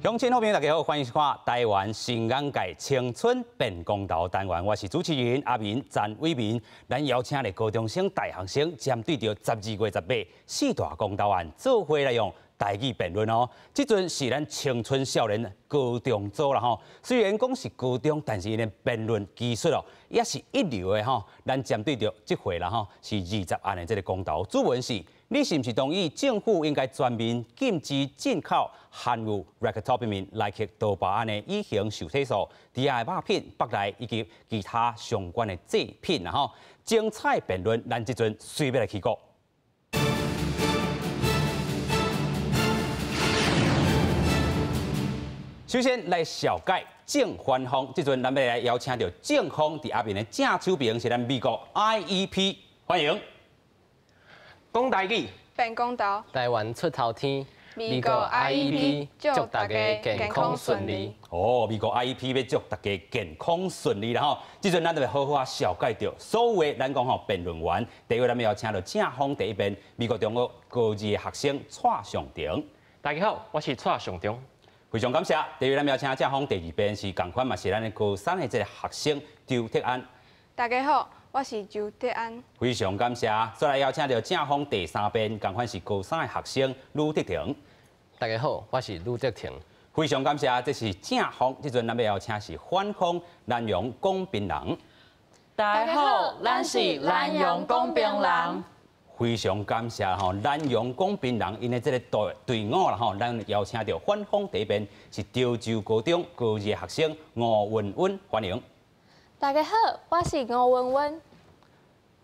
乡亲好朋友大家好，欢迎收看台湾新眼界青春变公道单元，我是主持人阿明詹伟民。咱邀请的高中生、大学生，针对着12月18四大公道案，做伙来用台语辩论哦。这阵是咱青春少年高中组啦吼，虽然讲是高中，但是因的辩论技术哦，也是一流的吼。咱针对着这回啦吼，是20案的这个公道，主文是。你是不是同意政府应该全面禁止进口含有 racetopamine 来克多巴胺的乙型受体素、低压鸦片、北来以及其他相关的制品然后精彩辩论，咱这阵随便来起过。首先来小解正反方，这阵咱要来邀请到正方伫下面的正手边是咱美国 IEP， 欢迎。讲台语，变公道，台湾出头天，美国 IEP 祝大家健康顺利。哦，美国 IEP 要祝大家健康顺利啦吼！这阵咱就要好好小解掉所有的咱讲吼辩论员。第一位咱们要请到正方第一边美国中学高二的学生蔡尚庭。大家好，我是蔡尚庭。非常感谢。第二位咱们要请正方第二边是同款嘛，是咱的高三的这个学生周铁安。大家好，我是周铁安。非常感谢。再来邀请到正方第三边，同款是高三的学生吕德庭。大家好，我是吕德庭。非常感谢，这是正方。这阵咱们要请是反方南洋公平人。大家好，咱是南洋公平人。非常感谢吼，南洋公平人因的这个队伍啦吼，咱邀请到反方这边是潮州高中高二的学生吴云云，欢迎。大家好，我是吴云云。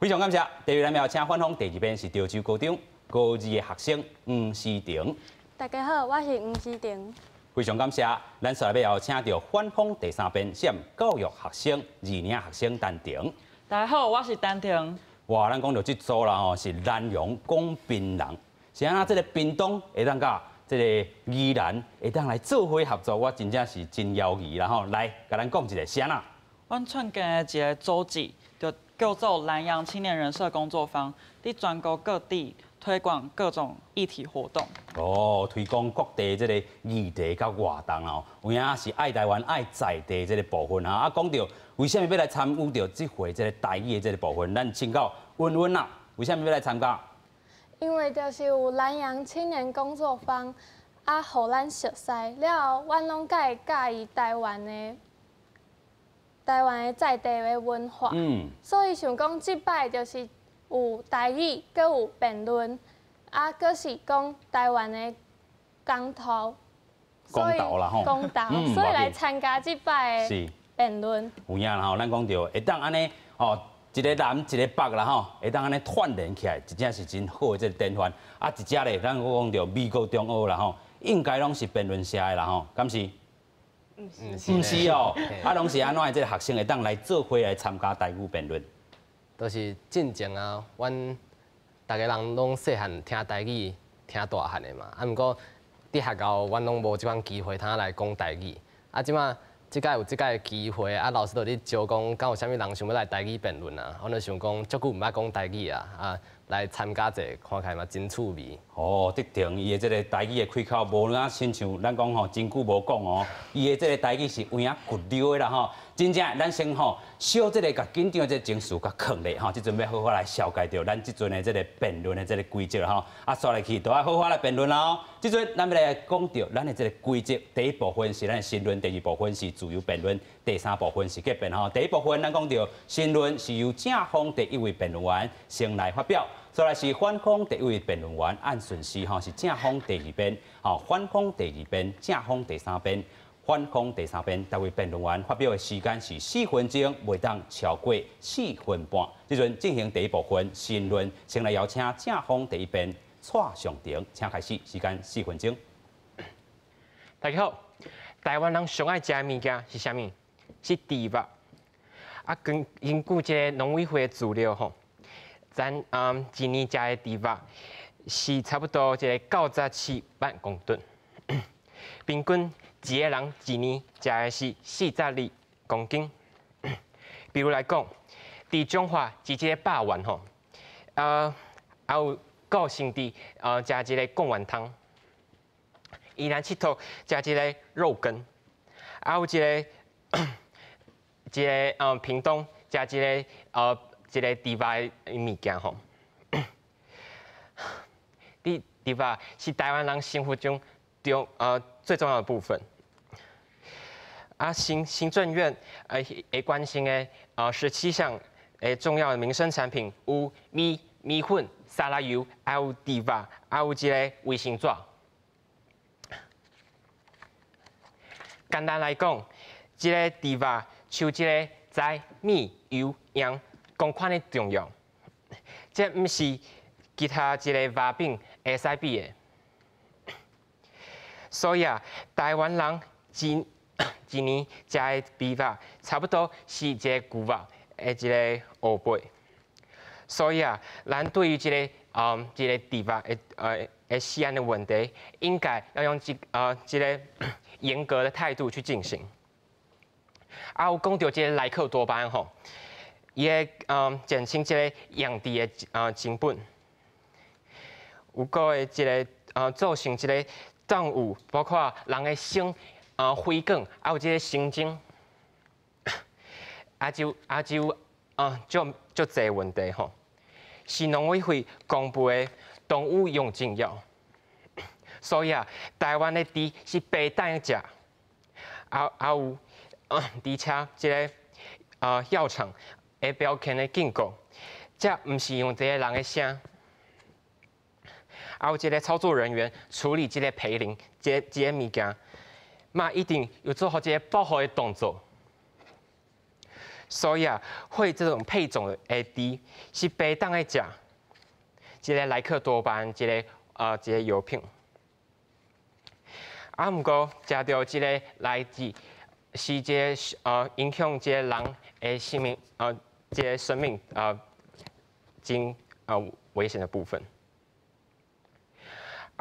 非常感谢。第二咱要请反方第二边是潮州高中高二的学生吴思婷。大家好，我是吴思婷。非常感谢。咱接下来要请到反方第三边是教育学生2年学生陈婷。大家好，我是陈婷。哇，咱讲到这组啦吼，是南洋公平人，是安那这个屏东会当甲这个宜兰会当来做伙合作，我真正是真邀义啦吼。来，甲咱讲一下是安那。阮创建的一个组织，就叫做南洋青年人社工作坊，伫全国各地推广各种议题活动。哦，推广各地这个议题甲活动哦，有影是爱台湾、爱在地这个部分啊。啊，讲到为什么要来参与到这回这个台语的这个部分，咱请教云云啊，为什么要来参加？因为就是有南洋青年工作坊，啊，互咱熟悉了后，阮拢介介意台湾的在地的文化。所以想讲，即摆就是有台语，搁有辩论，啊，搁是讲台湾的公投。公道啦吼。公道，所以来参加即摆的辩论。有影啦吼，咱讲到会当安尼吼，一个南一个北啦吼，会当安尼串联起来，真正是真好的这个典范。啊，一只咧，咱讲到美国中学啦吼，应该拢是辩论社的啦吼，敢是？唔是哦，啊，拢是安怎的？这个学生会当来做伙来参加台语辩论。都是进前啊，阮大家人拢细汉听台语，听大汉的嘛。啊，毋过伫学校，阮拢无即款机会，通来讲台语。啊，即马即届有即届机会，啊，老师就咧招讲，敢有啥物人想要来台语辩论啊？阮就想讲，足久毋捌讲台语啊，啊，来参加者，看起来嘛真趣味。哦，德庭伊的这个台语的开口，无哪亲像咱讲吼，真久无讲哦。伊的这个台语是有影骨溜的啦吼。真正，咱先吼，小这个甲紧张的这情绪甲放咧吼，即阵要好好来消解掉咱即阵的这个辩论的这个规则吼。啊，刷来去都要好好来辩论啦。即阵咱要来讲到咱的这个规则，第一部分是咱的申论，第二部分是自由辩论，第三部分是结辩吼。第一部分咱讲到申论是由正方第一位辩论员先来发表。再来是反方第一位辩论员，按顺序吼是正方第二边，反方第二边，正方第三边，反方第三边。每位辩论员发表的时间是4分钟，袂当超过4分半。即阵进行第一部分申论，先来邀请正方第一边蔡尚庭，请开始，时间4分钟。大家好，台湾人上爱食的物件是啥物？是猪肉。啊，根据这个农委会的资料吼。咱一年食的猪肉是差不多一个97万公吨，平均一个人一年食的是42公斤。比如来讲，伫中华一个肉丸吼，还有个性伫食一个贡丸汤，依然佚佗食一个肉羹，还有一个屏东食一个一个猪肉的物件吼。猪肉是台湾人生活中最重要的部分。行政院会关心的17项重要的民生产品有米粉、沙拉油，还有猪肉，还有一个卫生纸。简单来讲，这个猪肉像这个在米、油、盐同款的重要，这不是其他一个肉饼会使比的。所以台湾人一年食的猪肉差不多是一个牛肉的一个5倍。所以咱对于这个猪肉的食安的问题，应该要用这个严格的态度去进行。有讲到这个莱克多巴胺吼，伊会减轻这个养猪的成本。有个的这个造成这个动物，包括人的心血管，还有这个神经，就侪问题吼。是农委会公布的动物用禁药，所以台湾的猪是白等食，还有而且这个药厂会标签的警告，这唔是用这个人的声。还有这个操作人员处理这个皮鳞，这个物件，嘛一定有做好这个保护的动作。所以会这种配种的猪是白当的食，这个莱克多巴胺这个药品。不过食到这个来自是这个影响这个人的性命这个生命真危险的部分。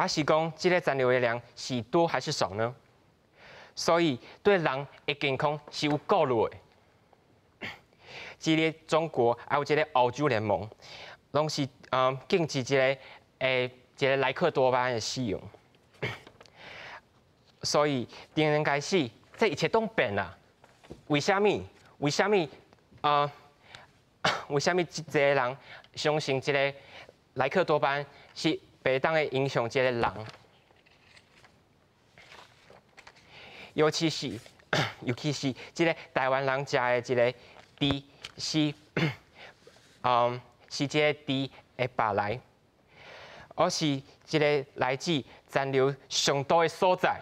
是讲这个残留的量是多还是少呢？所以对人的健康是有顾虑的。这个中国还有这个欧洲联盟，拢是禁止这个莱克多巴胺的使用。所以今年开始，这一切都变了。为什么这个人相信这个莱克多巴胺是白当会影响这个人？尤其是这个台湾人食的这个猪是是这个猪的白来，而是这个来自残留上多的所在，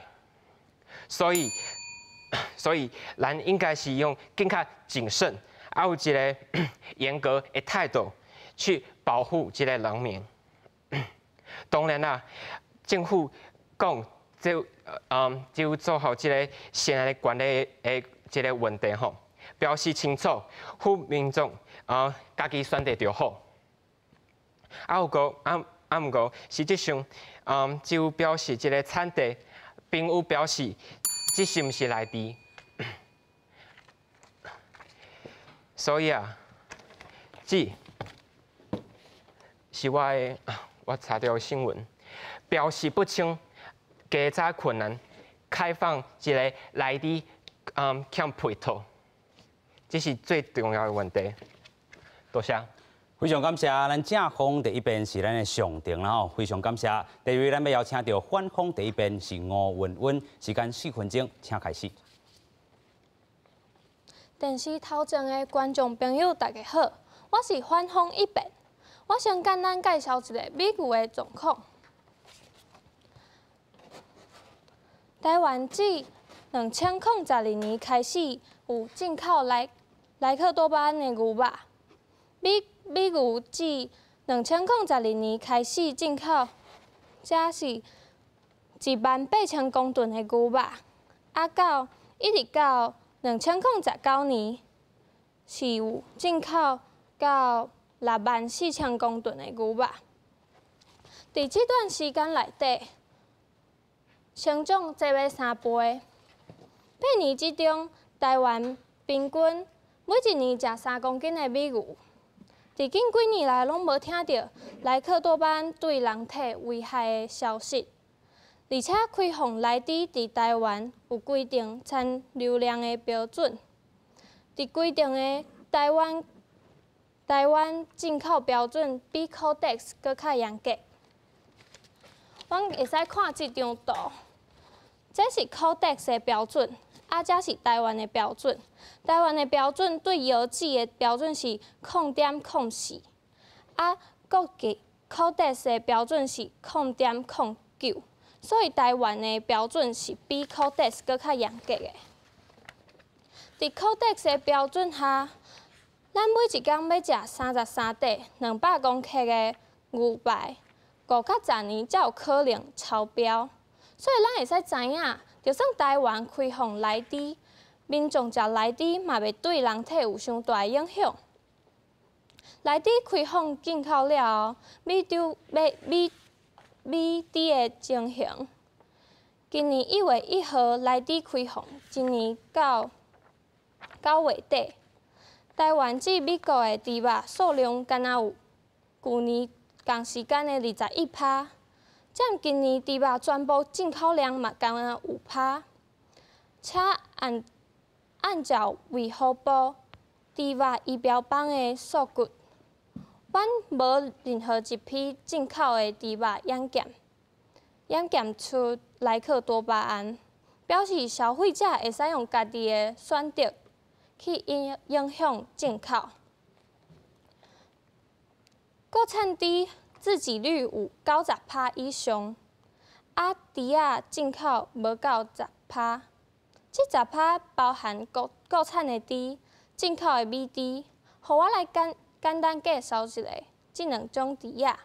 所以咱应该是用更加谨慎，还有一个严格的态度去保护这个人民。当然啦，政府讲就做好这个现在的管理的这个问题吼。表示清楚，呼民众家己选择就好。不过实际上就表示这个产地，并有表示这是毋是来猪。所以这是我查到的新闻，表示不清加查困难，开放一个来猪欠配套。这是最重要的问题。多谢。非常感谢咱正方第一边是咱的上庭啦吼，非常感谢。第二位咱要邀请到反方第一边是吴文文，时间4分钟，请开始。电视头前的观众朋友大家好，我是反方一边。我先简单介绍一下美牛的状况。台湾自2002年开始有进口莱克多巴胺的牛肉，美牛自2002年开始进口，这是18000公吨的牛肉，一直到2019年是有进口到64000公吨的牛肉。在这段时间内底，成长坐了3倍。8年之中，台湾平均每一年食3公斤的美牛。伫近几年来，拢无听到莱克多巴胺对人体危害的消息。而且开放内底伫台湾有规定产流量的标准，伫规定的台湾进口标准比 Codex 搁较严格。阮会使看即张图，这是 Codex 的标准，这是台湾的标准。台湾的标准对药剂的标准是0.04，国际 Codex 的标准是0.09，所以台湾的标准是比 Codex 搁较严格的。伫 Codex 的标准下，咱每一工要食33块200公克的牛排，5到10年才有可能超标。所以咱会使知影，就算台湾开放内底，民众食内底嘛袂对人体有伤大的影响。内底开放进口了后，米猪的情形，今年1月1号内底开放，今年到9月底，台湾至美国的猪肉数量敢若有去年同时间的21%，占今年猪肉全部进口量嘛敢若5%，且按照卫福部猪肉仪表板的数据，阮无任何一批进口的猪肉验检出莱克多巴胺，表示消费者会使用家己的选择去影响进口。国产猪自给率有90%以上，猪仔进口无到10%。这10%包含国产的猪、进口的米猪。互我来简单介绍一下这两种猪仔。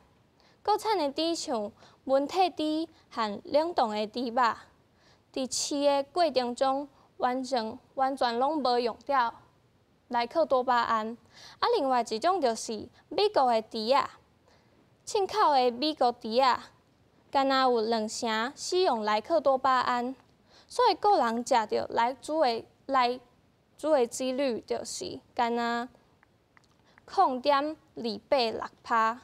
国产的猪像温体猪和冷冻的猪肉，伫饲的过程中完全拢无用到莱克多巴胺。另外一种就是美国的猪仔，进口的美国猪仔，敢若有2成使用莱克多巴胺，所以个人食到来猪的几率就是敢若0.286%。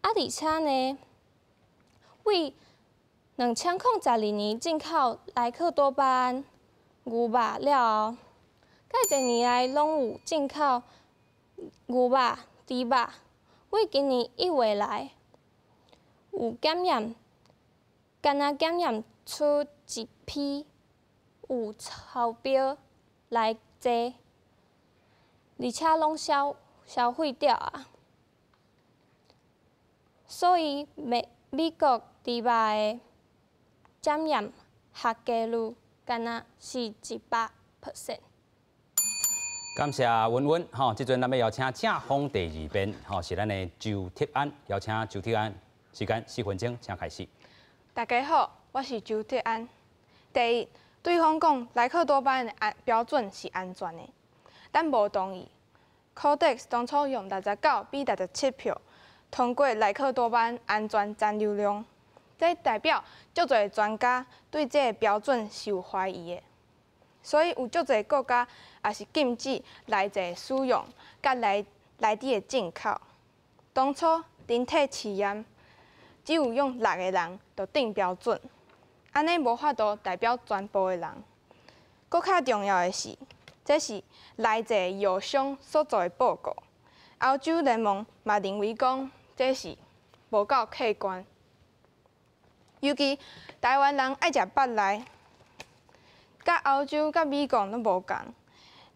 而且呢，为2012年进口莱克多巴胺牛肉了后，介一年来拢有进口牛肉、猪肉。为今年1月来，有检验，敢若检验出一批有超标来济，而且拢消费掉啊。所以美国猪肉的检验合格率敢若是100%。感谢文文，即阵咱要邀请正方第2遍，是咱的周铁安，邀请周铁安，时间4分钟，请开始。大家好，我是周铁安。第一，对方讲莱克多巴胺的标准是安全的，但无同意。Codex 当初用69比67票通过莱克多巴胺安全残留量，这代表足侪专家对这个标准是有怀疑的。所以有足侪国家也是禁止内剂使用，甲内底的进口。当初人体试验只有用6个人就定标准，安尼无法度代表全部的人。搁较重要的是，这是内剂药商所做的报告。欧洲联盟嘛认为讲这是无够客观，尤其台湾人爱食肉类。甲欧洲、甲美国拢无共，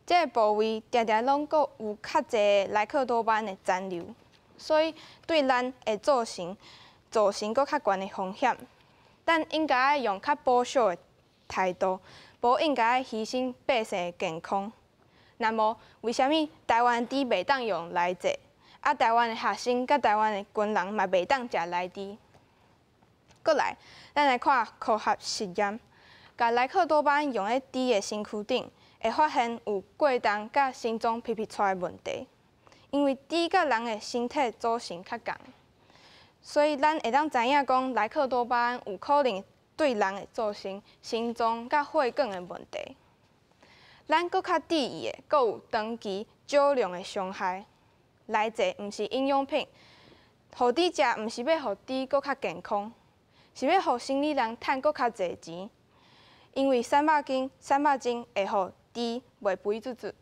这个部位常常拢阁有较侪莱克多巴胺的残留，所以对咱会造成阁较悬的风险。咱应该用较保守的态度，无应该牺牲百姓的健康。那么，为虾米台湾猪袂当用内剂，台湾的学生甲台湾的军人嘛袂当食内猪？过来，咱来看科学实验。甲莱克多巴胺用在猪的身躯顶，会发现有过重甲心脏皮皮喘的问题。因为猪甲人的身体组成较共，所以咱会当知影讲莱克多巴胺有可能对人会造成心脏甲血管的问题。咱搁较注意的，搁有长期少量的伤害。内剂毋是营养品，互猪食毋是要互猪搁较健康。是要互生理人趁搁较侪钱，因为300斤会互猪袂肥嘟嘟。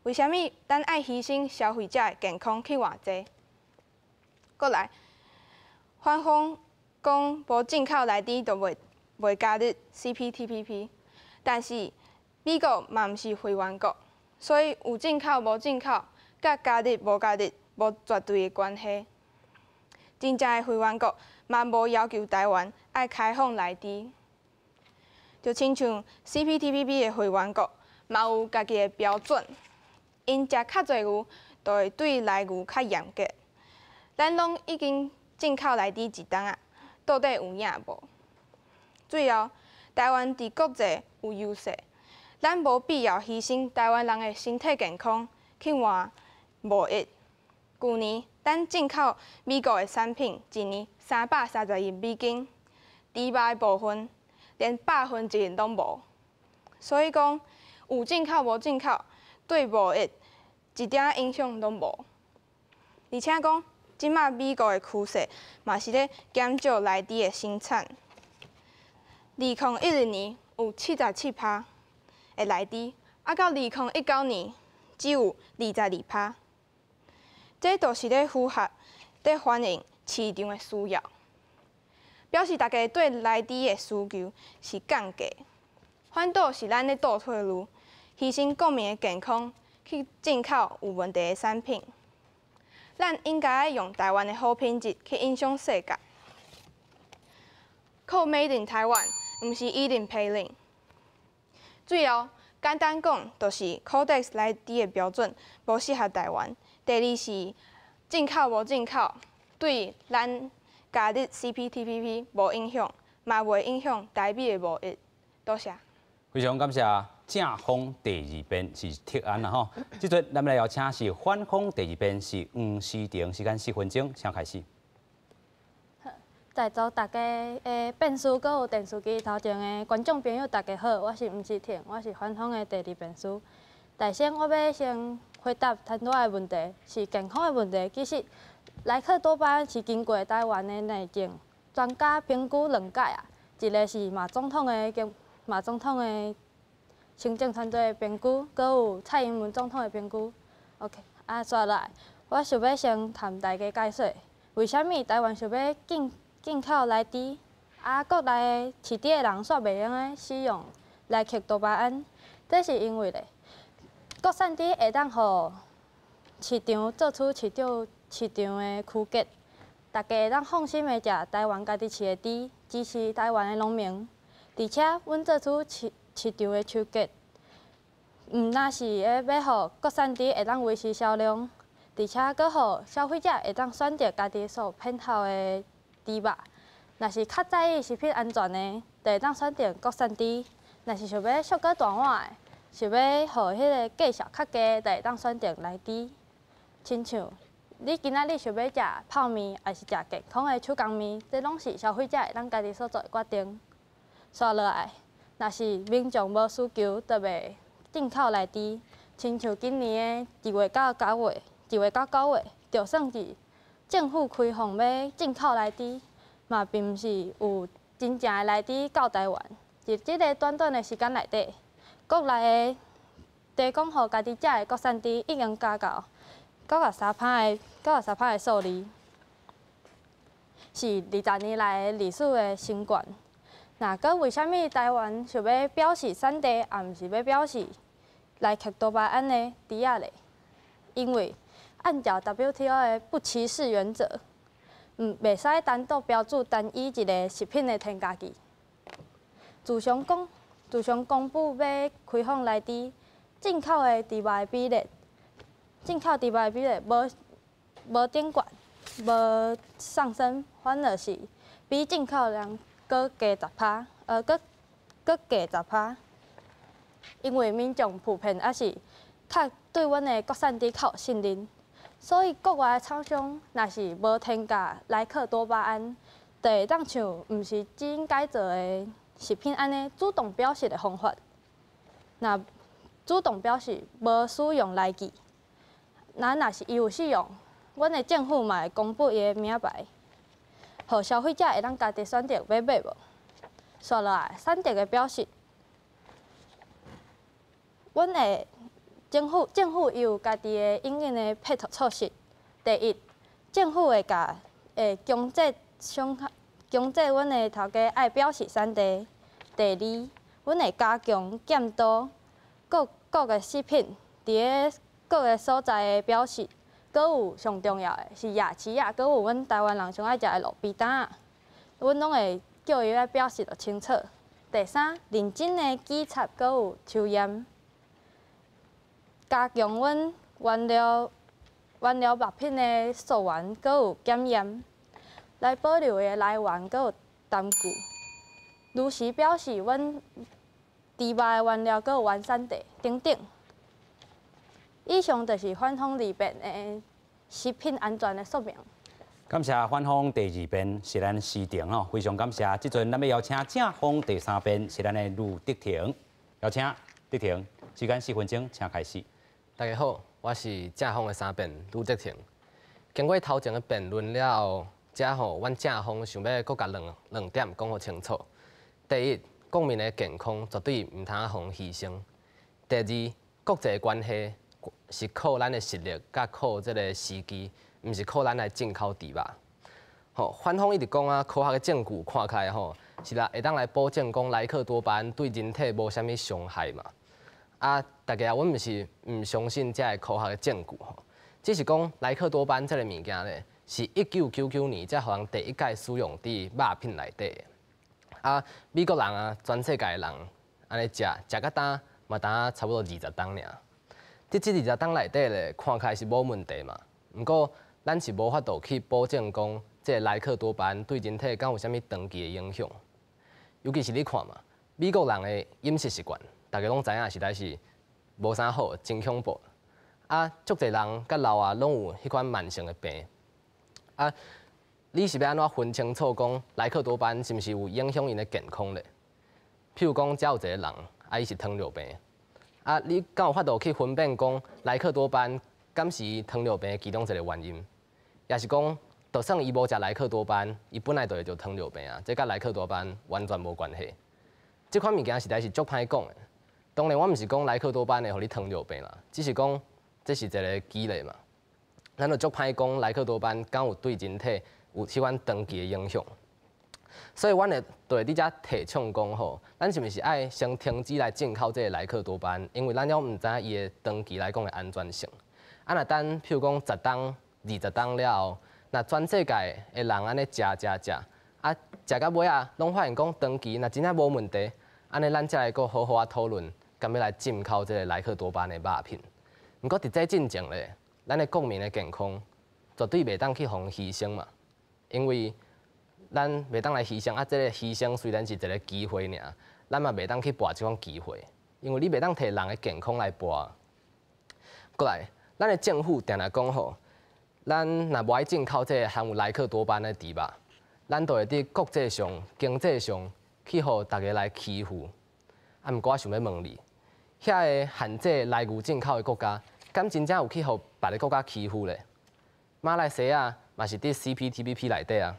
为虾米咱爱牺牲消费者的健康去偌济？搁来，反方讲无进口内底就袂加入 CPTPP， 但是美国嘛毋是会员国，所以有进口无进口，甲加入无加入无绝对的关系。真正的会员国嘛无要求台湾爱开放内底，就亲像 CPTPP 的会员国嘛有家己的标准。因食较侪牛，就会对内牛较严格。咱拢已经进口内底一档啊，到底有影无？最后，台湾伫国际有优势，咱无必要牺牲台湾人的身体健康去换贸易。去年咱进口美国的产品一年330亿美金，猪肉的部分连100%拢无。所以讲，有进口无进口，对贸易一点影响拢无。而且讲，即马美国的趋势嘛是咧减少内底的生产。2012年有77%的内底，啊到2019年只有22%。这就是咧符合咧反映市场的需要，表示大家对内底的需求是降价，反倒是咱咧倒退路，牺牲国民的健康去进口有问题的产品。咱应该用台湾的好品质去影响世界。靠 Made in Taiwan， 毋是一定批零。最后，简单讲，就是Codex 内底的标准无适合台湾。第二是进口无进口，对咱加入 CPTPP 无影响，嘛袂影响台美的贸易。多谢。非常感谢正方第二辩是铁安啦吼，即阵咱们来邀请是反方第二辩是黄思婷，时间4分钟，请开始。在座大家的辩师，阁有电视机头前的观众朋友，大家好，我是吴思婷，我是反方的第二辩师。首先，我要先回答谈到的问题是健康的问题。其实，莱克多巴胺是经过台湾的内政专家评估2届啊，一个是马总统的行政团队的评估，阁有蔡英文总统的评估。OK， 接来，我想要先谈大家解说，为虾米台湾想要进口内猪，国内市场的人煞袂用的使用莱克多巴胺，这是因为咧。国产猪会当互市场做出市场的区隔，大家会当放心的食台湾家己饲的猪，支持台湾的农民。而且，阮做出市场的区隔，毋但是要互国产猪会当维持销量，而且阁互消费者会当选择家己所偏好的猪肉。若是较在意食品安全的，就会当选择国产猪；若是想要俗个大碗的，想要互迄个价数较低，就会当选择内猪。亲像你今仔日想要食泡面，还是食健康的手工面，这拢是消费者会当家己所做的决定。刷落来，若是民众无需求，就袂进口内猪。亲像今年的1月到9月，就算是政府开放要进口内猪，嘛并毋是有真正的内猪到台湾。伫即个短短的时间内底，国内的提供互家己食的国产猪已经加到93%的数字，是20年来的历史的新高。那搁为虾米台湾想要表示产地，也毋是要表示莱克多巴胺的猪仔咧？因为按照 WTO 的不歧视原则，袂使单独标注单一一个食品的添加剂。自从公布要开放内猪，进口的猪肉的比例无顶悬，无上升，反而是比进口量搁加10%，搁加10%。因为民众普遍还是较对阮的国产猪较有信任，所以国外的厂商若是无添加莱克多巴胺，就会当像毋是基因改造的食品安尼主动表示的方法。若主动表示无使用来记，若是伊有使用，阮的政府嘛会公布伊的名牌。互消费者会当家己选择要买无。续落来，产地的表示，阮的政府伊有家己的应用的配套措施。第一，政府会强制阮的头家爱表示产地。第二，阮会加强监督各个食品伫个各个所在的表示。搁有上重要的是夜市啊，搁有阮台湾人上爱食的路边摊啊，阮拢会叫伊来表示就清楚。第三，认真的检查，搁有抽验，加强阮原料物品的溯源，搁有检验，来保留的来源，搁有单据，如实表示阮猪肉的原料，搁有原产地等等。以上就是反风二遍的食品安全的说明。感谢反风第二遍是咱司长哦，非常感谢。即阵咱要邀请正风第三遍是咱的陆德廷，邀请德廷，时间4分钟，请开始。大家好，我是正风的三遍陆德廷。经过头前的辩论了后，才吼，阮正风想要搁甲两点讲好清楚。第一，国民的健康绝对毋通互牺牲。第二，国际关系是靠咱的实力，甲靠这个时机，毋是靠咱来进口猪肉。吼，反方一直讲啊，科学的证据看起来吼，是啦，会当来保证讲莱克多巴胺对人体无啥物伤害嘛。啊，大家阮毋是毋相信这个科学的证据吼，只是讲莱克多巴胺这个物件咧，是1999年才互人第一届使用伫肉品内底的。啊，美国人啊，全世界的人安尼食到呾嘛，呾差不多20档尔。伫这20档内底咧，看起来是无问题嘛。毋过，咱是无法度去保证讲，这个莱克多巴胺对人体敢有啥物长期的影响。尤其是你看嘛，美国人的饮食习惯，大家拢知影，实在是无啥好，真恐怖。啊，足侪人甲老啊，拢有迄款慢性的病。啊，你是要安怎分清楚讲莱克多巴胺是毋是有影响因的健康咧？譬如讲，才有一个人，伊是糖尿病。啊，你敢有法度去分辨讲莱克多巴胺敢是糖尿病的其中一个原因，也是讲，就算伊无食莱克多巴胺，伊本来就会得糖尿病啊，这甲莱克多巴胺完全无关系。这款物件实在是足歹讲的。当然，我毋是讲莱克多巴胺会互你糖尿病啦，只是讲这是一个机理嘛。咱就足歹讲莱克多巴胺敢有对人体有迄款长期的影响。所以，阮会对你遮提倡讲吼，咱是毋是爱先停止来进口这个莱克多巴胺？因为咱了毋知影伊的长期来讲的安全性。啊，若等譬如讲10档、20档了后，若全世界的人安尼食，啊，食到尾啊，拢发现讲长期若真正无问题，安尼咱才来个好好啊讨论，敢要来进口这个莱克多巴胺的肉品。毋过伫这进前咧，咱的国民的健康绝对袂当去互牺牲嘛，因为咱袂当来牺牲啊！这个牺牲虽然是一个机会尔，咱嘛袂当去博这种机会，因为你袂当摕人的健康来博。过来，咱的政府定来讲吼，咱若无爱进口这个含有莱克多巴胺的猪肉，咱就会伫国际上、经济上去互大家来欺负。啊，毋过我想要问你，遐个限制来牛进口的国家，敢真正有去互别个国家欺负咧？马来西亚嘛是伫 CPTPP 内底啊。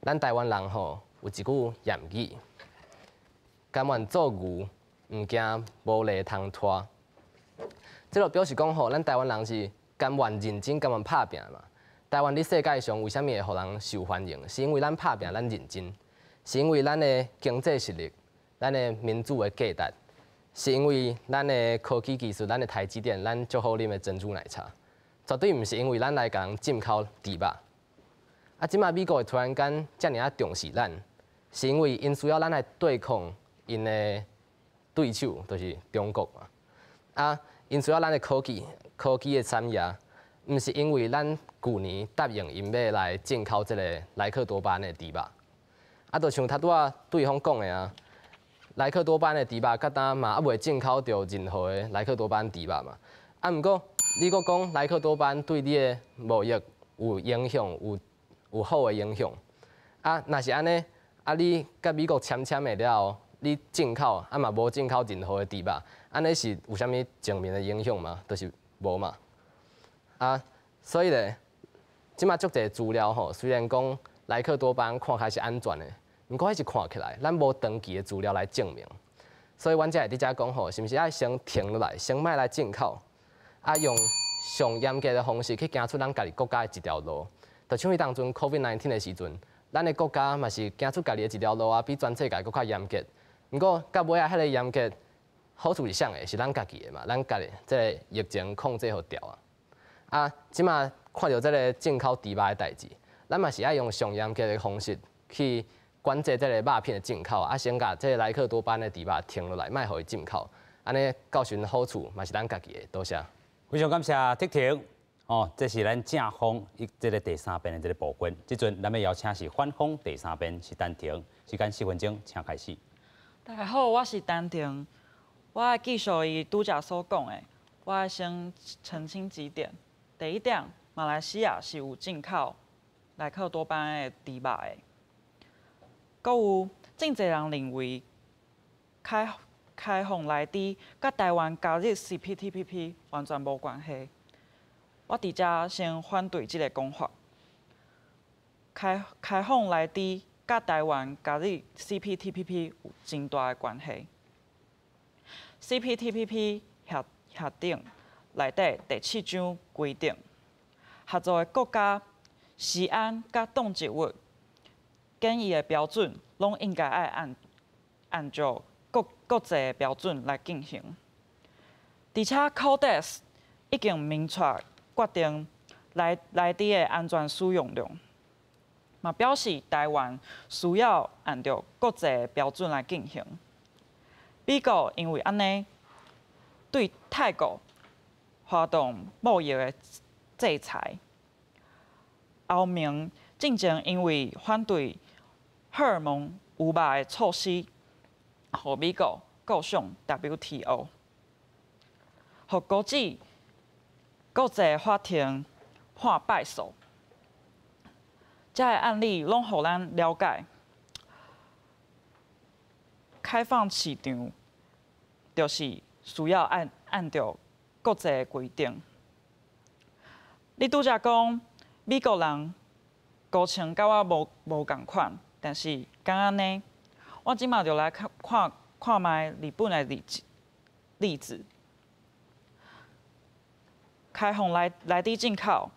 咱台湾人吼有一句谚语，甘愿做牛，毋惊无犁通拖。这就表示讲吼，咱台湾人是甘愿认真、甘愿拍拼嘛。台湾伫世界上为虾米会互人受欢迎？是因为咱拍拼、咱认真，是因为咱的经济实力、咱的民主的价值，是因为咱的科技技术、咱的台积电、咱足好啉的珍珠奶茶，绝对毋是因为咱来甲人进口猪肉。啊，即马美国会突然间遮尔啊重视咱，是因为因需要咱来对抗因的对手，就是中国嘛。啊，因需要咱的科技的产业，毋是因为咱去年答应因要来进口即个莱克多巴胺的猪肉。啊，就像头拄仔对方讲的啊，莱克多巴胺的猪肉，甲当嘛还袂进口到任何的莱克多巴胺猪肉嘛。啊，毋过你搁讲莱克多巴胺对你的贸易有影响，有好的影响。啊，若是安尼，啊你甲美国签的了后，你进口啊嘛无进口任何的猪肉，安尼是有啥物正面的影响吗？就是无嘛。啊，所以咧，即马足侪资料吼，虽然讲莱克多巴胺看起来是安全的，不过迄是看起来，咱无长期的资料来证明。所以，阮才会伫遮讲吼，是毋是爱先停落来，先莫来进口，啊用上严格的方式去行出咱家己国家的一条路。就像伊当阵 COVID-19 的时阵，咱的国家嘛是行出家己的一条路啊，比全世界搁较严格。不过到尾啊，迄个严格好处是啥个？是咱家己的嘛，咱家己即个疫情控制好掉啊。啊，即马看到即个进口猪肉的代志，咱嘛是爱用上严格的方式去管制即个肉片的进口，啊，先甲即个莱克多巴胺的猪肉停落来，莫互伊进口，安尼到时阵好处嘛是咱家己的。多谢。非常感谢婷婷。哦，这是咱正方这个第三遍的这个部分。这阵咱要邀请是反方第三遍是丹婷，时间4分钟，请开始。大家好，我是丹婷。我要继续伊拄则所讲的，我要先澄清几点。第一点，马来西亚是有进口莱克多巴胺的猪肉的。阁有真侪人认为开放内底甲台湾加入 CPTPP 完全无关系。我伫遮先反对即个讲法。开放内底甲台湾加入 CPTPP 有真大的关系。CPTPP 协定内底第7章规定，合作的国家食安甲动植物检疫的标准，拢应该爱按照国际的标准来进行。而且 Codex 已经明确决定内底的安全使用量，嘛表示台湾需要按照国际的标准来进行。美国因为安尼对泰国发动贸易的制裁，欧盟进前因为反对荷尔蒙有肉的措施，互美国告上 WTO， 互国际法庭判败诉。这个案例拢互咱了解，开放市场就是需要按照国际的规定。你拄则讲美国人高清甲我无共款，但是敢安呢？我即马就来看卖日本的例子。开放内底进口，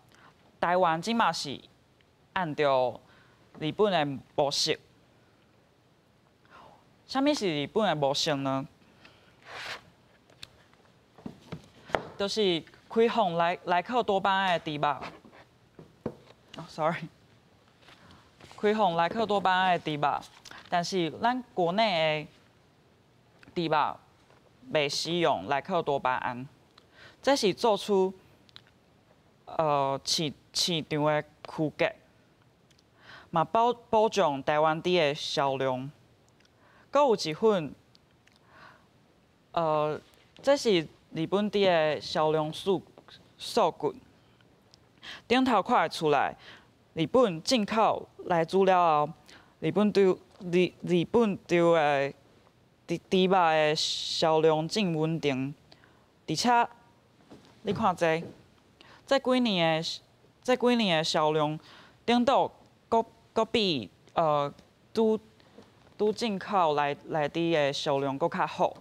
台湾即马是按照日本的模式。啥物是日本的模式呢？就是开放莱克多巴胺的猪肉。sorry， 开放莱克多巴胺的猪肉，但是咱国内的猪肉袂使用莱克多巴胺，这是做出市场的区隔，嘛保障台湾猪的销量。阁有一份这是日本猪的销量数据，顶头看会出来，日本进口来资了后，日本猪的猪肉的销量真稳定，而且你看这几年的销量，顶倒阁比猪进口内底的销量阁较好。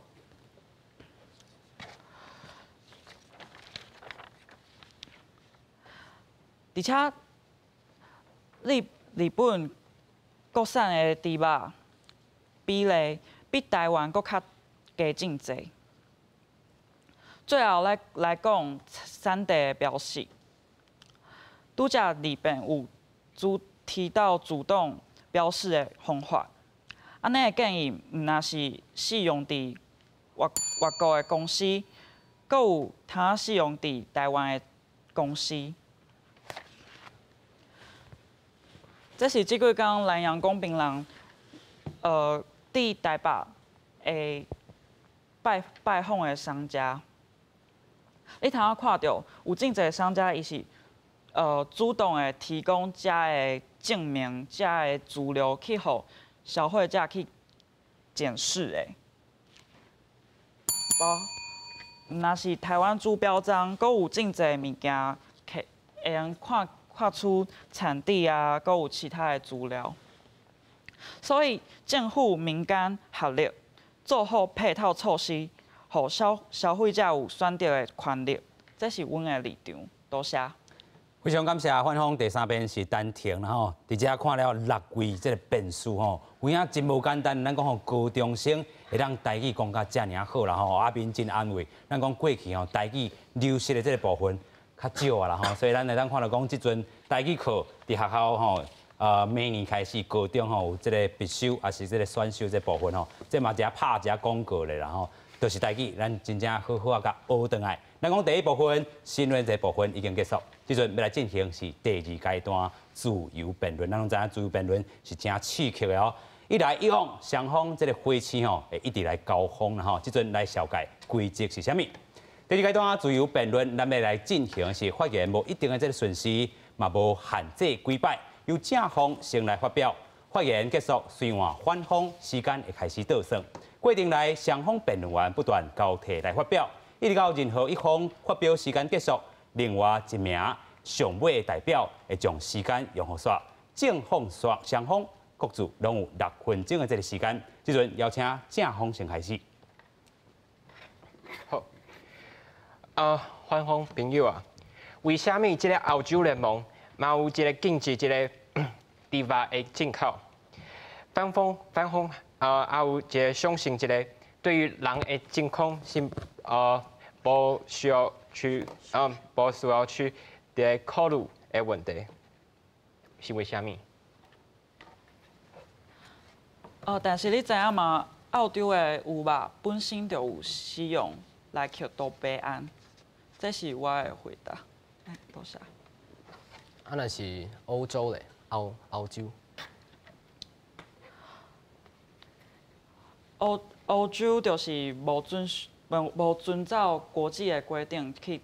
而且日本国产的猪肉比例比台湾阁较加真侪。最后来讲产地的标示，拄则里边有提到主动标示的方法，安尼的建议毋但是适用伫外国的公司，阁有通适用伫台湾的公司。这是即几工南洋公平人，伫台北的拜访的商家，你通看到有真侪商家，伊是主动的提供遮的证明、遮的资料去互消费者去检视的。毋但是台湾猪标章，阁有真侪物件会用画出产地啊，还有其他的资料。所以政府、民间合力做好配套措施，互消费者有选择的权利，这是阮的立场。多谢。非常感谢反方第三遍是单庭啦吼，伫遮看了6位这个变数吼，有影真无简单。咱讲吼高中生会当台语讲甲遮尔好啦吼，阿民真安慰。咱讲过去吼台语流失的这个部分较少啊啦吼，所以咱会当看到讲即阵台语课伫学校吼。明年开始高中吼有这个必修，也是这个选修这部分吼，这嘛一下拍一下广告咧啦吼，就是台语，咱真正好好啊甲学转来。咱讲第一部分，新闻这部分已经结束，即阵要来进行是第2阶段自由辩论。咱拢知影自由辩论是真刺激的哦，一来一往，双方这个花痴吼会一直来交锋啦吼，即阵来了解规则是啥物。第2阶段自由辩论，咱要来进行是发言无一定的这个顺序，嘛无限制几摆。由正方先来发表，发言结束，随换反方，时间会开始倒算。过程内，双方辩论员不断交替来发表，一直到任何一方发表时间结束，另外一名上尾的代表会将时间用好煞。正方双方各自拢有6分钟的这个时间。即阵邀请正方先开始。好，反方朋友啊，为虾米这个澳洲联盟？嘛有一个禁止一个猪肉的进口，反方也有一个相信一个对于人的健康是无需要去考虑的问题，是为虾米？但是你知影吗？澳洲的牛肉本身就有使用来克多巴胺，这是我的回答。多谢。啊，那是欧洲嘞，澳洲。欧洲就是无遵照国际的规定去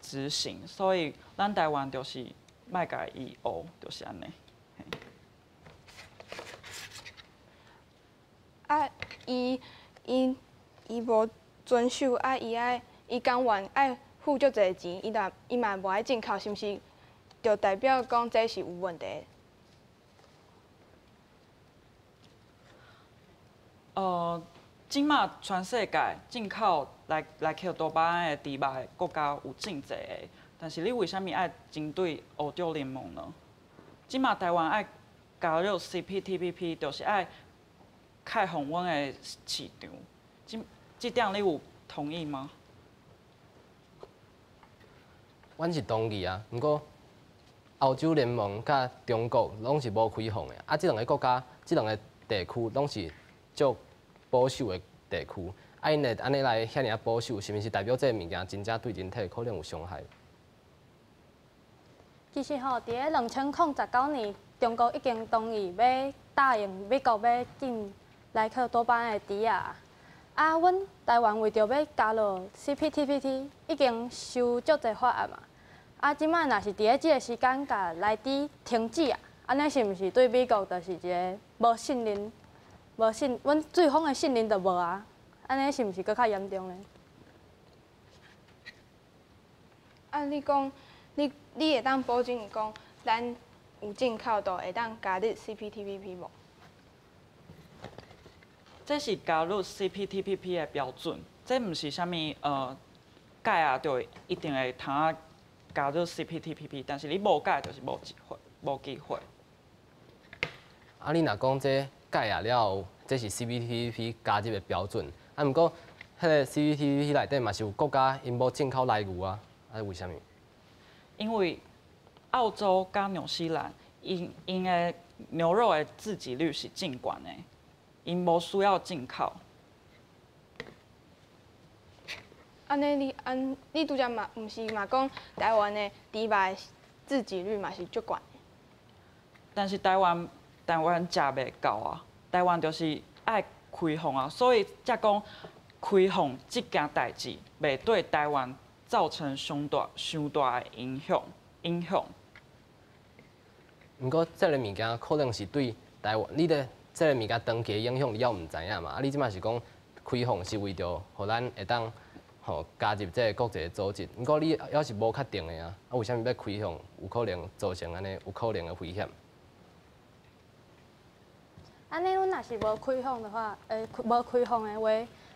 执行，所以咱台湾就是卖甲伊学，就是安尼。啊，伊无遵守，啊，伊甘愿爱付足侪钱，伊嘛无爱进口，是毋是？就代表讲这是有问题。即马全世界进口来克多巴胺的猪肉的国家有真侪个，但是你为虾米爱针对欧洲联盟呢？即马台湾爱加入 CPTPP， 就是爱开放阮的市场。这点你有同意吗？阮是同意啊，不过。澳洲联盟甲中国拢是无开放的，啊，即2个国家、即2个地区拢是足保守的地区，啊，因会安尼来遐尔保守，是毋是代表这个物件真正对人体可能有伤害？其实吼，伫个2019年，中国已经同意要答应美国要禁莱克多巴胺的猪啊。啊，阮台湾为着要加入 CPTPP， 已经修足侪法案嘛。啊，即摆若是伫咧即个时间甲内底停止啊，安尼是毋是对美国就是一个无信任、阮对方的信任就无啊？安尼是毋是搁较严重咧？啊，你讲你会当保证讲咱有进口都会当加入 CPTPP 无？这是加入 CPTPP 的标准，这毋是啥物改啊，就一定会通啊加入 CPTPP， 但是你无改就是无机会。啊，你若讲这改啊了后，这是 CPTPP 加入的标准，啊，毋过迄个 CPTPP 内底嘛是有国家因无进口来牛啊，啊为虾米？因为澳洲甲纽西兰，因的牛肉的自给率是禁管的，因无需要进口。安尼你拄则嘛，毋是嘛讲台湾的猪肉的自给率嘛是足悬的。但是台湾食袂到啊，台湾就是爱开放啊，所以才讲开放这件代志，袂对台湾造成伤大的影响。毋过，这个物件可能是对台湾，你的这个物件长期影响，你也毋知影嘛。啊，你即摆是讲开放是为着，互咱会当加入这个国际组织。不过你要是无确定的啊，为什么要开放？有可能造成安尼有可能的危险。安尼，阮若是无开放的话，无开放的话，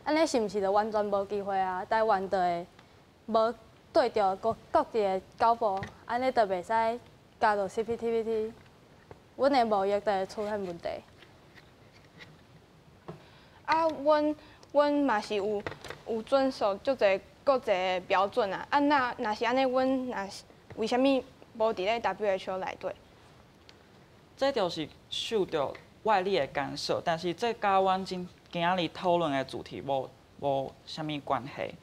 安尼是毋是就完全无机会啊？台湾就会无对着各地的交部，安尼就袂使加入 CPTPP， 阮的贸易就会出现问题。啊，阮嘛是有遵守足侪国际的标准啊。啊，若是安尼，阮若是为虾米无伫咧 WHO 内底？这就是受到外力的干涉，但是这甲阮今仔日讨论的主题无虾米关系。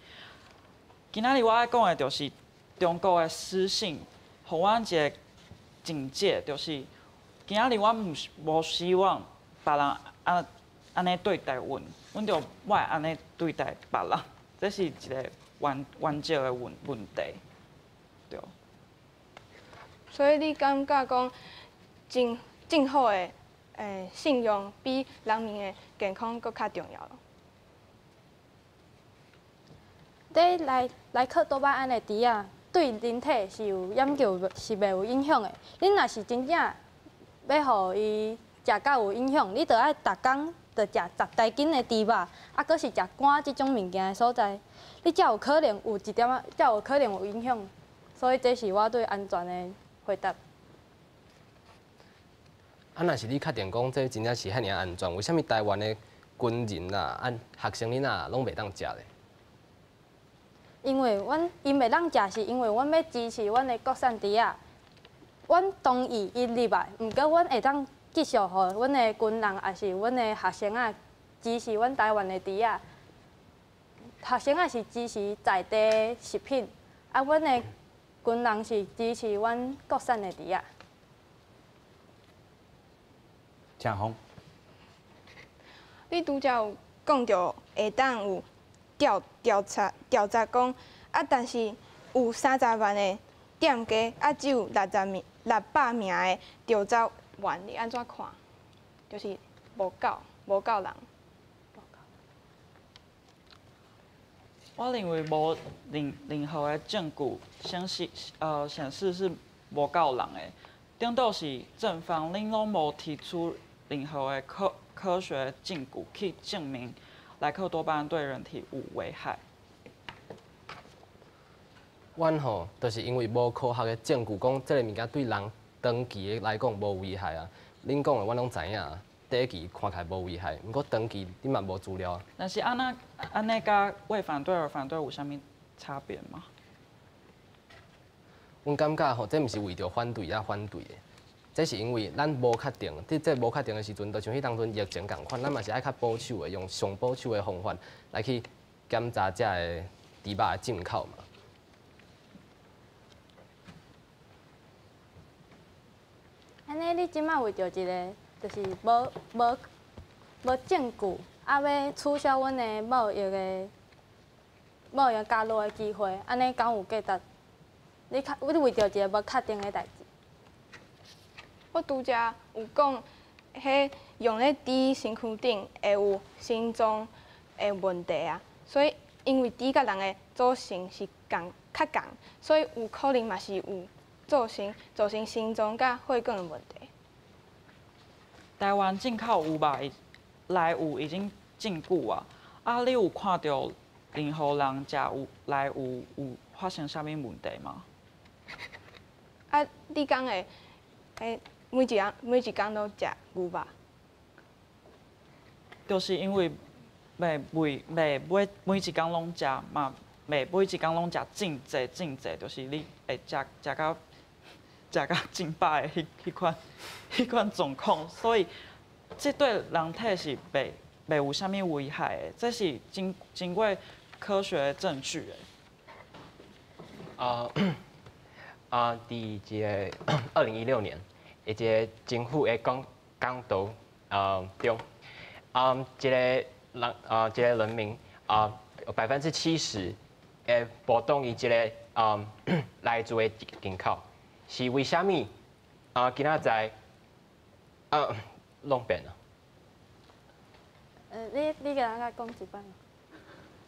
今仔日我爱讲的就是中国的私信，互阮一个警戒，就是今仔日阮无希望别人安尼对待阮，阮就莫安尼对待别人，这是一个原则的问题，对。所以你感觉讲政府的信用比人民的健康搁较重要咯？对莱克多巴胺的猪仔对人体是有研究是袂有影响的。恁若是真正要互伊食甲有影响，你着爱逐工着食10台斤的猪肉，啊，搁是食肝即种物件的所在，你才有可能有一点仔，才有可能有影响。所以这是我对安全的回答。啊，若是你确定讲这真正是遐尔安全，为什么台湾的军人啊、学生囡仔拢袂当食咧？因为因袂当食，是因为阮要支持阮的国产猪仔。阮同意伊入来，毋过阮会当继续互阮的军人，也是阮的学生仔支持阮台湾的猪仔。学生仔是支持在地食品，啊，阮的军人是支持阮国产的猪仔。请风。你拄则有讲到会当有调查讲，啊，但是有30万的店家，啊，只有600名的调查员，你安怎看？就是无够人。我认为无任何的证据显示是无够人的，顶多是正方恁拢无提出任何的科学证据去证明莱克多巴胺对人体有危害。阮吼，就是因为无科学的证据讲这个物件对人长期来讲无危害啊。恁讲的阮拢知影，第一期看起来无危害，毋过长期你嘛无资料。但是安尼甲为反对而反对有啥物差别吗？阮感觉吼，这毋是为着反对反对的，这是因为咱无确定。这无确定的时阵，就像迄当阵疫情共款，咱嘛是爱较保守的，用上保守的方法来去检查这个猪肉的进口嘛。安尼，你即摆为着一个就是无证据，啊要取消阮的贸易加入的机会，安尼敢有价值？你为着一个无确定的代志。我拄则有讲，迄用咧猪身躯顶会有心脏的问题啊，所以因为猪甲人的组成是较共，所以有可能嘛是有造成心脏甲血管的问题。台湾进口牛肉来有已经禁久啊，你有看到任何人食有发生啥物问题吗？啊，你讲的，每一工都食牛肉，就是因为袂每一工拢食嘛，袂每一工拢食真济，就是你会食到真饱的迄款状况，所以这对人体是袂有啥物危害的，这是经过科学证据的。伫一个2016年，一个政府的讲道中，一个人民有70%的不同意一个来自的进口，是为虾米？今仔载弄变了。你甲咱讲一摆。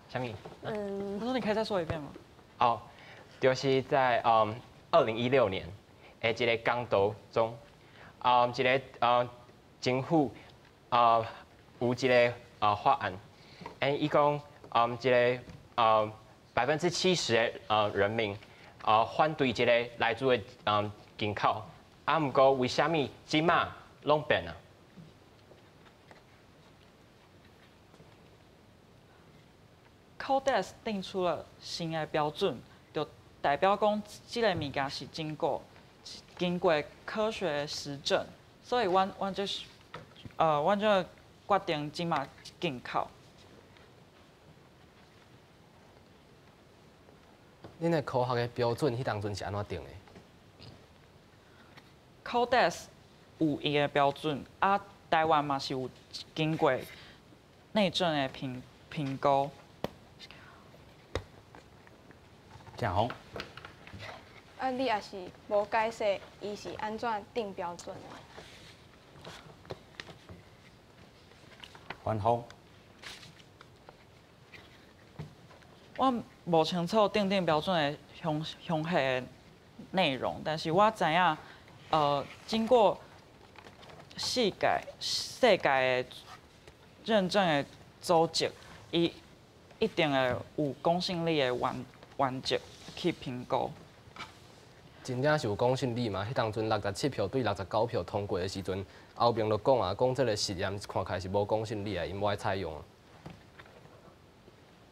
什么？我说你可以再说一遍吗？哦，就是在2016年的一个公投中，一个政府有一个法案，伊讲一个70%的人民反对这个来自的进口，毋过为虾米即马拢变啊？ Codex 定出了新的标准，就代表讲这个物件是经过科学的实证，所以阮就决定即马进口。恁的科学的标准，迄当阵是安怎定的？ Codex 有伊个标准，啊，台湾嘛是有经过内政的评估。 蒋红，啊，你也是无解释，伊是安怎定标准的？环红，我无清楚定标准的详细的内容，但是我知影，经过世界的认证的组织，伊一定会有公信力的原则去评估。真正是有公信力嘛？迄当阵67票对69票通过的时阵，后面就讲啊，讲这个实验看起来是无公信力的，因无爱采用啊。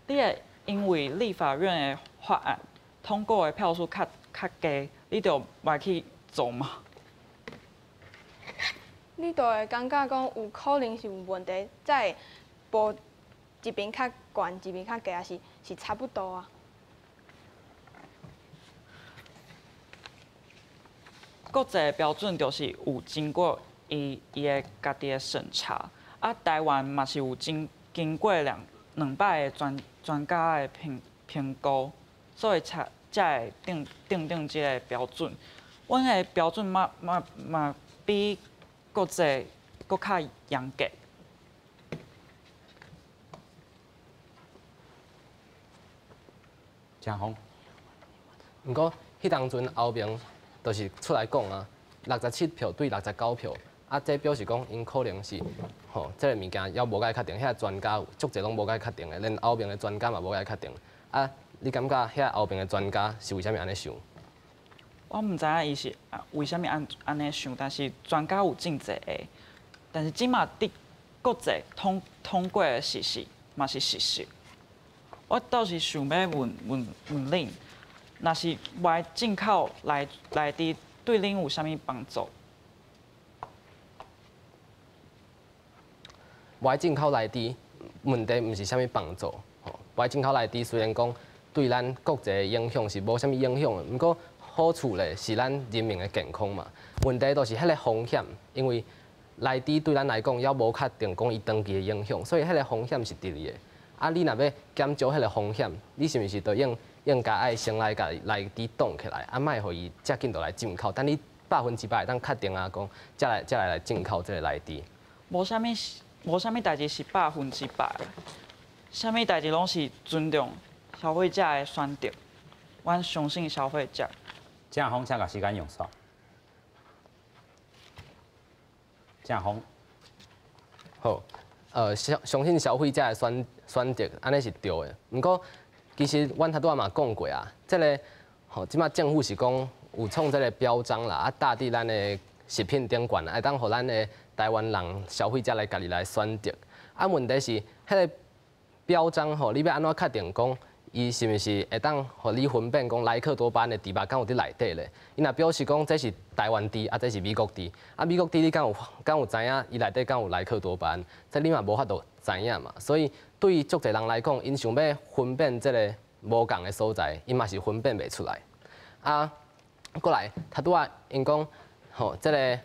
你会因为立法院的法案通过的票数较低，你就袂去做嘛？你就会感觉讲有可能是有问题，才会无一边较悬，一边较低，还是差不多啊？ 国际的标准就是有经过伊个家己的审查，啊，台湾嘛是有经过两摆的专家的评估，所以才会定即个标准。阮的标准嘛比国际搁较严格。蒋红，毋过迄当阵后面。 就是出来讲啊，67票对69票，啊，这表示讲因可能是，这个物件还无解确定，遐专家有足侪拢无解确定的，连后面的专家嘛无解确定。啊，你感觉遐后面的专家是为虾米安尼想？我毋知影伊是为虾米安尼想，但是专家有真侪个，但是即马伫国际通过的事实嘛是事实。我倒是想要问恁。 若是外进口内地对恁有啥物帮助？外进口内地问题毋是啥物帮助，外进口内地虽然讲对咱国际的影响是无啥物影响的，毋过好处咧是咱人民的健康嘛。问题都是迄个风险，因为内地对咱来讲还无确定讲伊长期的影响，所以迄个风险是伫哩的。啊，你若要减少迄个风险，你是毋是就应该爱先来甲内地挡起来，啊，莫互伊遮紧就来进口。等你100%会当确定啊，讲才来进口这个内地。无啥物代志是100%，啥物代志拢是尊重消费者的选择，阮相信消费者。蒋红，请把时间用上。蒋红，好，相信消费者的选择，安尼是对的。毋过，其实阮头拄仔嘛讲过啊，即即马政府是讲有创即个标章啦，啊，搭伫咱的食品顶悬，会当互咱的台湾人消费者来家己来选择。啊，问题是迄个标章吼，你要安怎确定讲伊是毋是会当互你分辨讲莱克多巴胺的猪肉敢有伫内底咧？伊若表示讲这是台湾猪，啊，这是美国猪，啊，美国猪你敢有知影伊内底敢有莱克多巴胺？这你嘛无法度知影嘛，所以。对于足侪人来讲，因想要分辨这个无共的所在，因嘛是分辨袂出来。啊，过来，头拄仔因讲，这个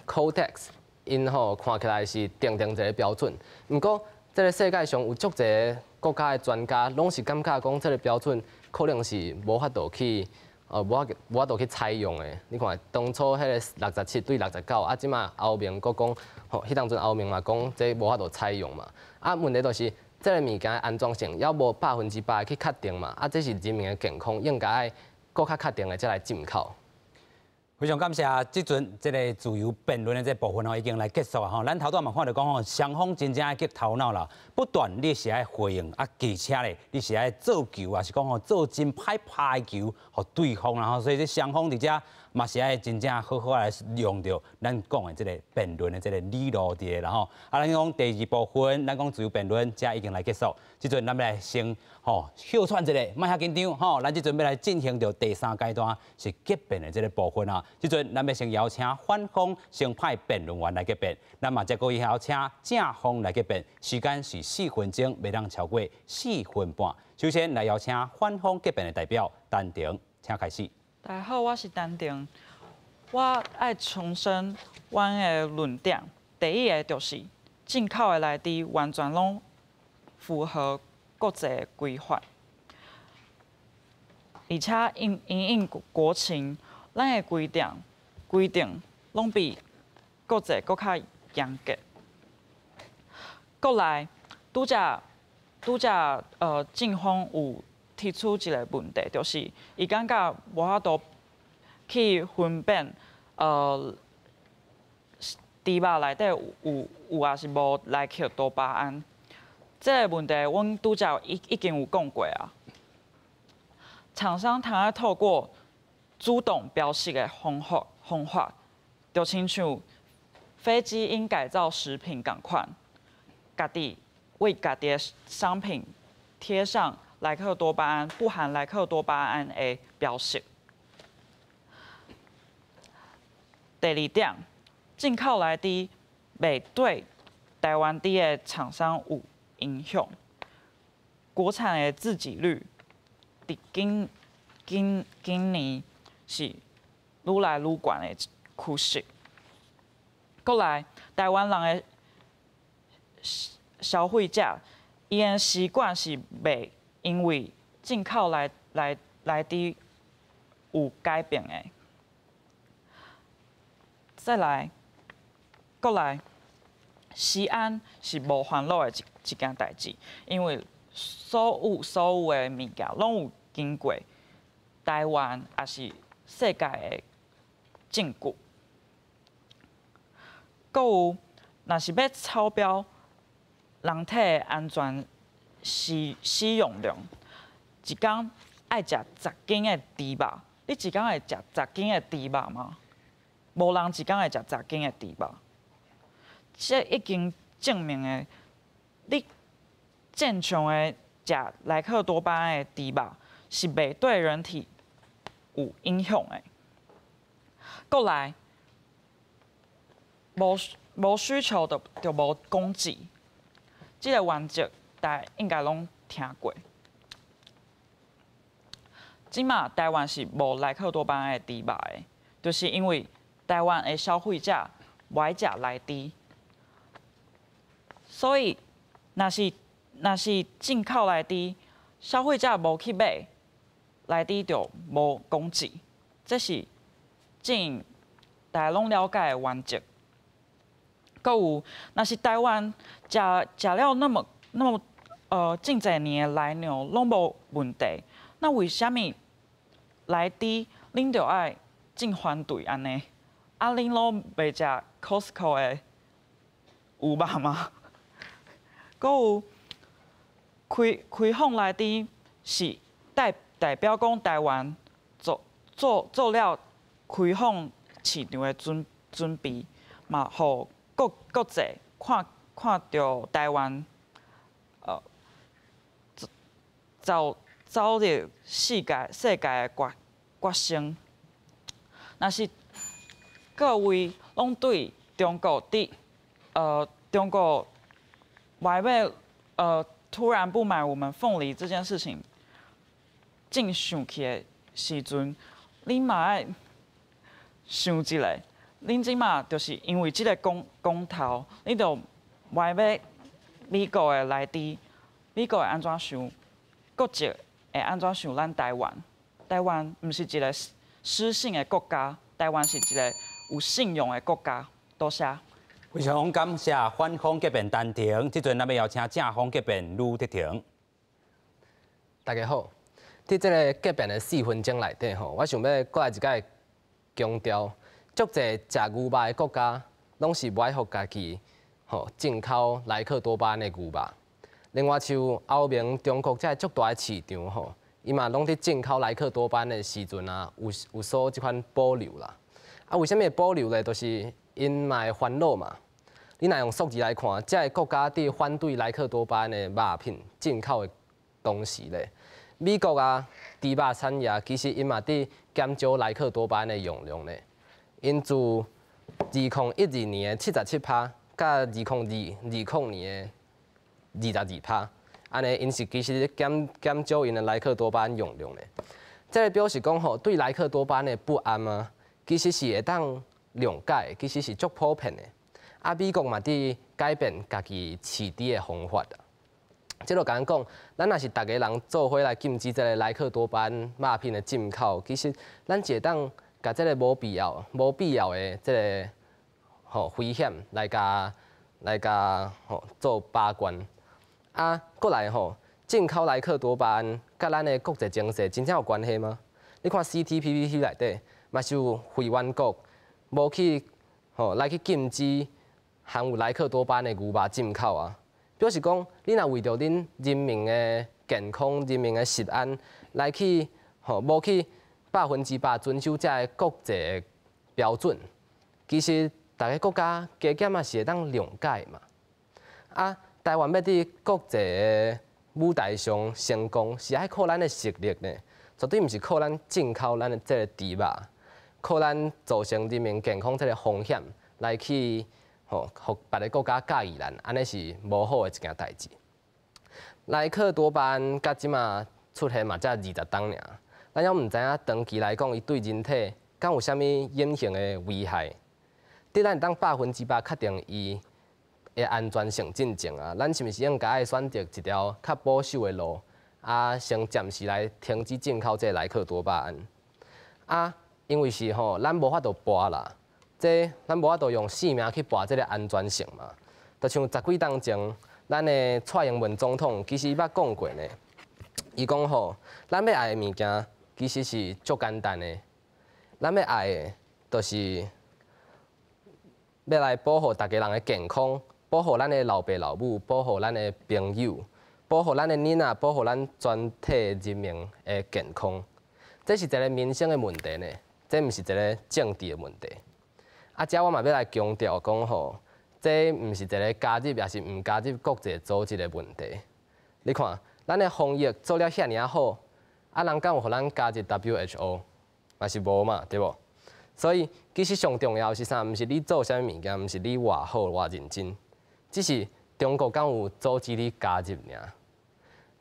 Codex， 因看起来是定一个标准。毋过，这个世界上有足侪国家的专家，拢是感觉讲这个标准可能是无法度去无法度去采用的。你看，当初迄个67对69，啊，即马后面佫讲。迄当阵后面嘛讲，这无法度采用嘛。啊，问题就是这个物件的安全性要无100%去确定嘛，啊，这是人民的健康，应该爱搁较确定的再来进口。非常感谢，即阵这个自由辩论的这部分已经来结束啊！咱头段嘛看到讲双方真正爱激头脑啦，不断你是爱回应啊，而且咧你是爱做球啊，是讲做真歹拍球，互对方啦所以这双方伫遮嘛是爱真正好好来用到咱讲的这个辩论的这个理路伫啦吼。咱讲第二部分，咱讲自由辩论，这已经来结束。即阵咱要来先休喘一下，莫遐紧张咱即阵要来进行到第3阶段，是结辩的这个部分啊。即阵咱要先邀请反方先派辩论员来结辩，咱嘛再搁邀请正方来结辩，时间是4分钟，袂当超过4分半。首先来邀请反方结辩的代表丹婷，请开始。大家好，我是丹婷。我爱重申阮的论点，第一个就是进口的内底完全拢符合国际规范，而且因应国情，咱的规定拢比国际搁较严格。国内拄则警方有提出一个问题，就是伊感觉无法度去分辨猪肉内底有还是无莱克多巴胺。这个问题，阮拄则已经有讲过啊。厂商通要透过主动标示的方法，就亲像非基因改造食品共款，为家己的商品贴上莱克多巴胺不含莱克多巴胺的标识。第二点，进口内底袂对台湾底的厂商有影响，国产的自给率伫今年是愈来愈悬的趋势。过来，台湾人的消费者，伊的习惯是袂因为进口内底有改变的。再来，过来。食安是无烦恼的一件代志，因为所有的物件拢有经过台湾也是世界的证据。搁有，若是要超标人体的安全使用量，一天爱食10斤的猪肉，你一天会食10斤的猪肉吗？无人一天会食10斤的猪肉。这已经证明的，你正常的食莱克多巴胺的猪肉是袂对人体有影响的。过来，无需求就无供给，这个原则大家应该拢听过。即马台湾是无莱克多巴胺的猪肉的，就是因为台湾的消费者不爱食内猪。所以，若是进口内底，消费者无去买，内底就无供给，这是大家拢了解的原则。搁有，若是台湾食了那么真侪年的来牛拢无问题，那为虾米内底恁就爱真反对安尼？啊，恁拢袂食 Costco 的有肉吗？搁有开放内底是代表讲台湾做了开放市场的准备，嘛，互国际看到台湾走入世界的决心。若是各位拢对中国外面突然不买我们凤梨这件事情，正想起的时阵，恁嘛爱想一下，恁即马就是因为即个公投，恁就外要美国的内底，美国会安怎想，国际会安怎想咱台湾？台湾毋是一个失信的国家，台湾是一个有信用的国家。多谢。非常感谢反恐革命单庭，即阵咱要邀请正方革命吕德庭。大家好，伫这个革命的4分钟内底吼，我想要过来一个强调，足侪食牛肉的国家，拢是不爱互家己进口莱克多巴胺的牛肉。另外像欧盟、中国这足大的市场吼，伊嘛拢伫进口莱克多巴胺的时阵啊，有所即款保留啦。啊，为什么会保留咧？就是因嘛会烦恼嘛。你若用数字来看，这个国家伫反对莱克多巴胺的肉品进口的同时咧，美国啊，猪肉产业其实因嘛伫减少莱克多巴胺的用量咧。因自2012年的77%，甲2020年的22%，安尼因是其实减少因的莱克多巴胺用量咧。这个表示讲吼，对莱克多巴胺的不安啊，其实是会当谅解，其实是足普遍的。啊，美国嘛伫改变家己饲猪的方法啦。即就讲讲，咱若是逐个人做伙来禁止这个莱克多巴胺肉品的进口，其实咱是会当甲这个无必要的这个危险来甲做把关。啊，过来进口莱克多巴胺甲咱的国际情势真正有关系吗？你看 CPTPP 内底嘛是有会员国无去来去禁止含有莱克多巴胺的牛肉进口啊，表示讲你若为着恁人民的健康、人民的食安来去无去100%遵守这个国际的标准，其实大个国家加减也是会当谅解嘛。啊，台湾要伫国际的舞台上成功，是爱靠咱的实力呢，绝对毋是靠咱进口咱的这个猪肉，靠咱造成人民健康这个风险来去。互别个国家介意咱，安尼是无好的一件代志。莱克多巴胺甲即马出现嘛才20档尔，咱还毋知影长期来讲，伊对人体敢有啥物隐形的危害。伫咱当100%确定伊的安全性进前啊，咱是毋是应该选择一条较保守的路，啊，先暂时来停止进口这莱克多巴胺。啊，因为是咱无法度拔啦。这咱无法度用性命去搏这个安全性嘛？就像10几档前，咱的蔡英文总统其实捌讲过呢。伊讲咱要爱的物件其实是足简单的，咱要爱的，就是要来保护大家人的健康，保护咱的老爸老母，保护咱的朋友，保护咱的囡仔，保护咱全体人民的健康。这是一个民生的问题呢，这毋是一个政治的问题。啊，遮我嘛要来强调讲这毋是一个加入也是毋加入国际组织的问题。你看，咱的防疫做了遐尔好，啊，人敢有互咱加入 WHO， 嘛是无嘛，对无？所以其实上重要是啥？毋是你做啥物件，毋是你偌好偌认真，只是中国敢有阻止你加入尔。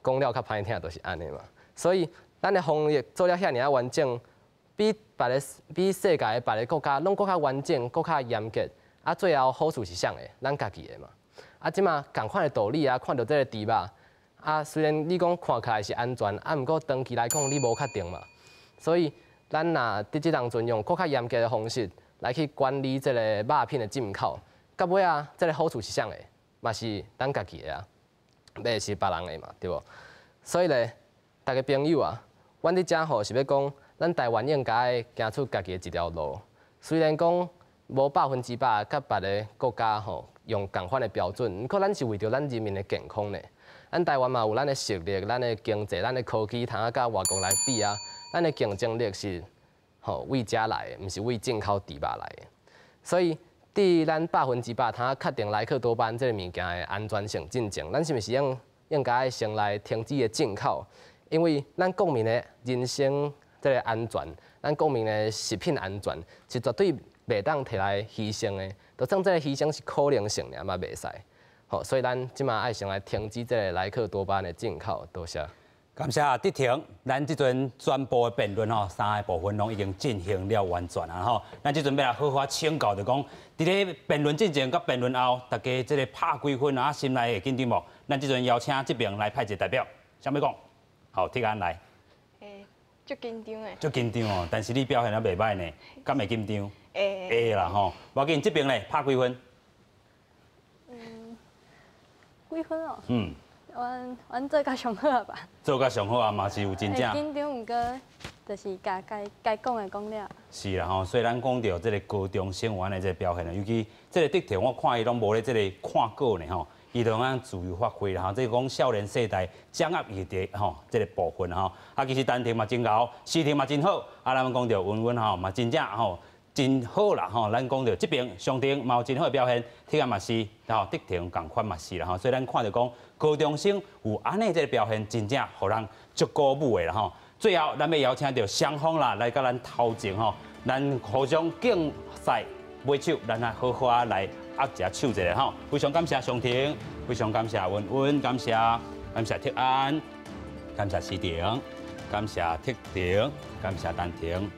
讲了较歹听，就是安尼嘛。所以咱的防疫做了遐尔完整。比世界的别个国家拢搁较完整、搁较严格，啊，最后好处是啥个？咱家己的嘛。啊，即马共款的道理啊，看到这个猪肉，啊，虽然你讲看起来是安全，啊，毋过长期来讲你无确定嘛。所以咱若伫即当阵用搁较严格的方式来去管理这个肉品的进口，到尾啊，这个好处是啥个？嘛是咱家己的啊，袂是别人的嘛，对无？所以咧，大家朋友啊，阮伫遮是要讲。咱台湾应该行出家己的一条路，虽然讲无100%甲别个国家用共款的标准，毋过咱是为着咱人民的健康呢。咱台湾嘛有咱的实力、咱的经济、咱的科技，通啊甲外国来比啊，咱的竞争力是为遮来的，毋是为进口猪肉来的。所以，伫咱100%通啊确定莱克多巴胺这个物件的安全性进前，咱是毋是应该先来停止的进口？因为咱国民的人身这个安全，咱国民的食品安全是绝对袂当摕来牺牲的。就算这个牺牲是可能性尔嘛，袂使。所以咱即马爱先来停止这个莱克多巴胺的进口。多谢。感谢德庭，咱即阵宣布的辩论3个部分拢已经进行了完全啊咱即阵要来好好请教，就讲伫咧辩论进前甲辩论后，大家即个拍几分啊，心内会紧张无？咱即阵邀请这边来派一个代表，啥物讲？好，铁安来。足紧张的。足紧张但是你表现得袂歹呢，敢会紧张？会啦无要紧，这边咧拍几分几分哦？嗯，阮做甲上好啊吧。做甲上好啊，嘛是有真正。紧张，毋过就是该讲的讲了。是啦吼，所以咱讲到这个高中生员的这个表现，尤其这个得点，我看伊拢无咧这个看稿呢吼，伊都按自由发挥啦吼。即讲少年世代掌握议题吼，这个部分吼，啊其实单题嘛真高，视听嘛真好，啊咱讲到文文吼嘛真正吼真好啦吼，咱讲到这边上庭嘛有真好的表现，体育嘛是吼得点共款嘛是啦吼，所以咱看到讲高中生有安尼这个表现，真正互人足鼓舞的啦吼。最后，咱要邀请到双方啦，来甲咱头前吼，咱互相竞赛买手，咱来好好来握一下手一下吼。非常感谢上庭，非常感谢文文，感谢铁安，感谢诗婷，感谢铁婷，感谢丹婷，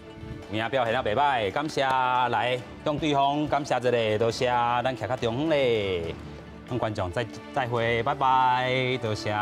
有影表现了袂歹，感谢来向对方感谢一下，多谢，咱徛较中方咧，向观众再会，拜拜，多谢。